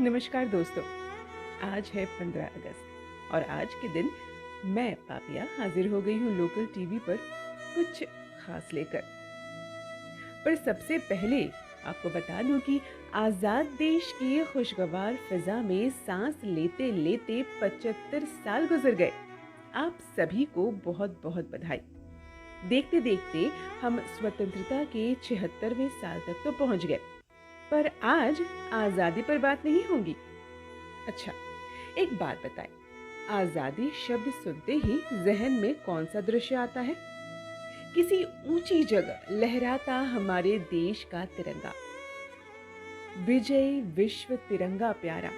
नमस्कार दोस्तों। आज है 15 अगस्त और आज के दिन मैं पापिया हाजिर हो गई हूँ लोकल टीवी पर कुछ खास लेकर। पर सबसे पहले आपको बता दूं कि आज़ाद देश की खुशगवार फिजा में सांस लेते लेते 75 साल गुजर गए। आप सभी को बहुत बहुत बधाई। देखते देखते हम स्वतंत्रता के 76वें साल तक तो पहुंच गए, पर आज आजादी पर बात नहीं होगी। अच्छा, एक बात बताएं, आजादी शब्द सुनते ही जहन में कौन सा दृश्य आता है? किसी ऊंची जगह लहराता हमारे देश का तिरंगा। विजय विश्व तिरंगा प्यारा,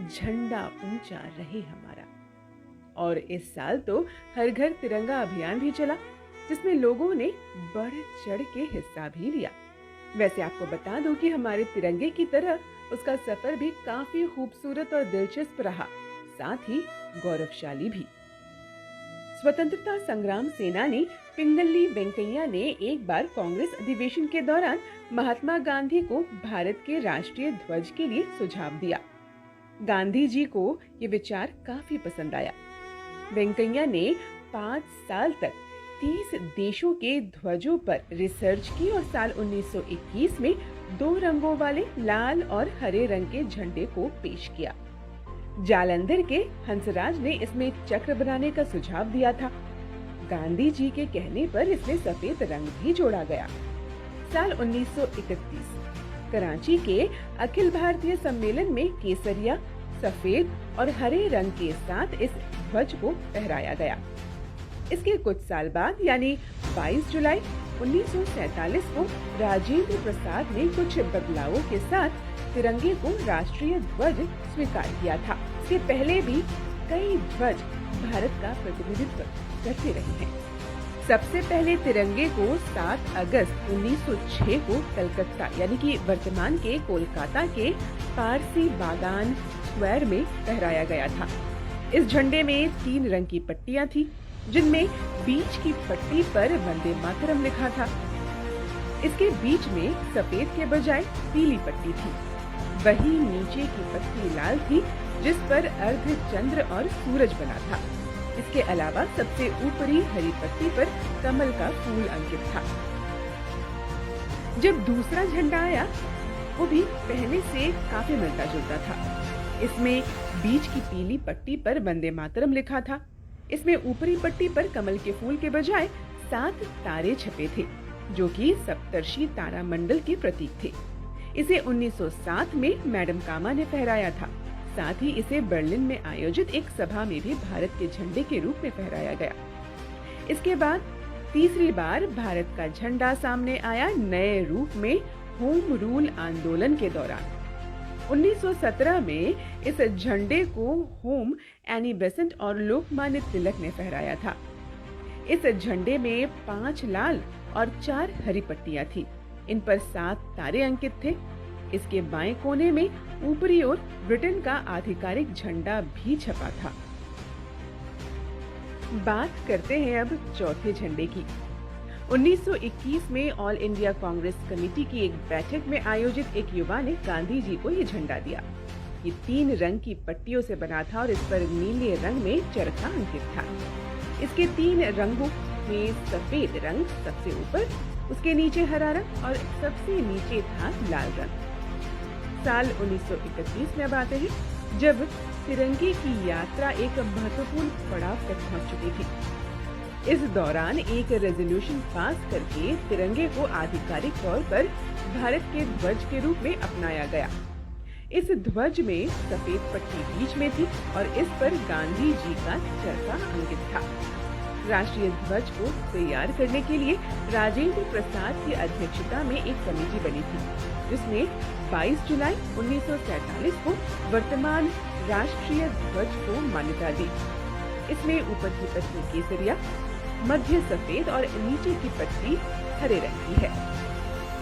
झंडा ऊंचा रहे हमारा। और इस साल तो हर घर तिरंगा अभियान भी चला, जिसमें लोगों ने बढ़ चढ़ के हिस्सा भी लिया। वैसे आपको बता दूं कि हमारे तिरंगे की तरह उसका सफर भी काफी खूबसूरत और दिलचस्प रहा, साथ ही गौरवशाली भी। स्वतंत्रता संग्राम सेनानी पिंगली वेंकैया ने एक बार कांग्रेस अधिवेशन के दौरान महात्मा गांधी को भारत के राष्ट्रीय ध्वज के लिए सुझाव दिया। गांधी जी को ये विचार काफी पसंद आया। वेंकैया ने 5 साल तक 30 देशों के ध्वजों पर रिसर्च की और साल 1921 में 2 रंगों वाले लाल और हरे रंग के झंडे को पेश किया। जालंधर के हंसराज ने इसमें चक्र बनाने का सुझाव दिया था। गांधी जी के कहने पर इसमें सफेद रंग भी जोड़ा गया। साल 1931 कराची के अखिल भारतीय सम्मेलन में केसरिया, सफेद और हरे रंग के साथ इस ध्वज को फहराया गया। इसके कुछ साल बाद यानी 22 जुलाई 1947 को राजेंद्र प्रसाद ने कुछ बदलावों के साथ तिरंगे को राष्ट्रीय ध्वज स्वीकार किया था। इससे पहले भी कई ध्वज भारत का प्रतिनिधित्व करते रहे हैं। सबसे पहले तिरंगे को 7 अगस्त 1906 को कलकत्ता यानी कि वर्तमान के कोलकाता के पारसी बागान स्क्वायर में फहराया गया था। इस झंडे में 3 रंग की पट्टियां थी, जिनमें बीच की पट्टी पर वंदे मातरम लिखा था। इसके बीच में सफेद के बजाय पीली पट्टी थी। वही नीचे की पट्टी लाल थी, जिस पर अर्ध चंद्र और सूरज बना था। इसके अलावा सबसे ऊपरी हरी पट्टी पर कमल का फूल अंकित था। जब दूसरा झंडा आया, वो भी पहले से काफी मिलता जुलता था। इसमें बीच की पीली पट्टी पर वंदे मातरम लिखा था। इसमें ऊपरी पट्टी पर कमल के फूल के बजाय 7 तारे छपे थे, जो कि सप्तर्षि तारा मंडल के प्रतीक थे। इसे 1907 में मैडम कामा ने फहराया था। साथ ही इसे बर्लिन में आयोजित एक सभा में भी भारत के झंडे के रूप में फहराया गया। इसके बाद तीसरी बार भारत का झंडा सामने आया नए रूप में होम रूल आंदोलन के दौरान। 1917 में इस झंडे को होम एनी बेसेंट और लोकमान्य तिलक ने फहराया था। इस झंडे में 5 लाल और 4 हरी पट्टियां थी। इन पर 7 तारे अंकित थे। इसके बाएं कोने में ऊपरी ओर ब्रिटेन का आधिकारिक झंडा भी छपा था। बात करते हैं अब चौथे झंडे की। 1921 में ऑल इंडिया कांग्रेस कमेटी की एक बैठक में आयोजित एक युवा ने गांधी जी को ये झंडा दिया। ये 3 रंग की पट्टियों से बना था और इस पर नीले रंग में चरखा अंकित था। इसके 3 रंगों में सफेद रंग सबसे ऊपर, उसके नीचे हरा रंग और सबसे नीचे था लाल रंग। साल 1931 में अब आते हैं, जब तिरंगे की यात्रा एक महत्वपूर्ण पड़ाव तक पहुंच चुकी थी। इस दौरान एक रेजोल्यूशन पास करके तिरंगे को आधिकारिक तौर पर भारत के ध्वज के रूप में अपनाया गया। इस ध्वज में सफेद पट्टी बीच में थी और इस पर गांधी जी का चरखा अंकित था। राष्ट्रीय ध्वज को तैयार करने के लिए राजेंद्र प्रसाद की अध्यक्षता में एक कमेटी बनी थी, जिसने 22 जुलाई 1947 को वर्तमान राष्ट्रीय ध्वज को मान्यता दी। इसमें ऊपर की पट्टी केसरिया, मध्य सफेद और नीचे की पट्टी हरे रंग की है।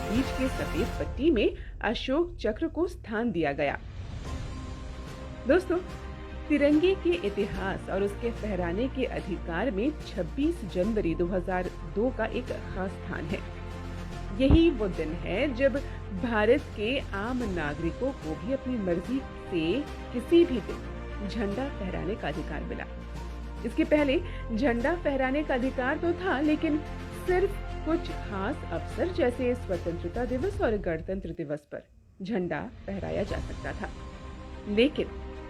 बीच के सफेद पट्टी में अशोक चक्र को स्थान दिया गया। दोस्तों, तिरंगे के इतिहास और उसके फहराने के अधिकार में 26 जनवरी 2002 का एक खास स्थान है। यही वो दिन है जब भारत के आम नागरिकों को भी अपनी मर्जी से किसी भी दिन झंडा फहराने का अधिकार मिला। इसके पहले झंडा फहराने का अधिकार तो था, लेकिन सिर्फ कुछ खास अवसर जैसे स्वतंत्रता दिवस और गणतंत्र दिवस पर झंडा फहराया जा सकता था। लेकिन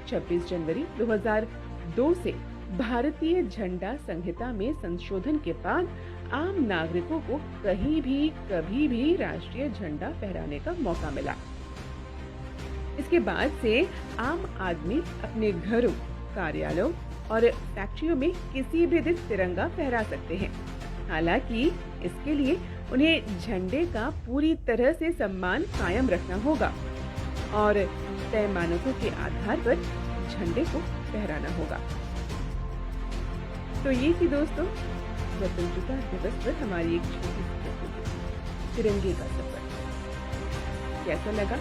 26 जनवरी 2002 से भारतीय झंडा संहिता में संशोधन के बाद आम नागरिकों को कहीं भी कभी भी राष्ट्रीय झंडा फहराने का मौका मिला। इसके बाद से आम आदमी अपने घरों, कार्यालयों और फैक्ट्रियों में किसी भी दिन तिरंगा फहरा सकते हैं। हालांकि इसके लिए उन्हें झंडे का पूरी तरह से सम्मान कायम रखना होगा और तय मानकों के आधार पर झंडे को फहराना होगा। तो ये थी दोस्तों स्वतंत्रता दिवस पर हमारी एक छोटी सी प्रस्तुति, तिरंगे का सफर। कैसा लगा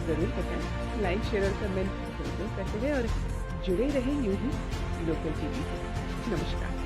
जरूर बताएं। लाइक, शेयर और कमेंट जरूर करते रहे और जुड़े रहे यूं ही लोकल टीवी से। नमस्कार।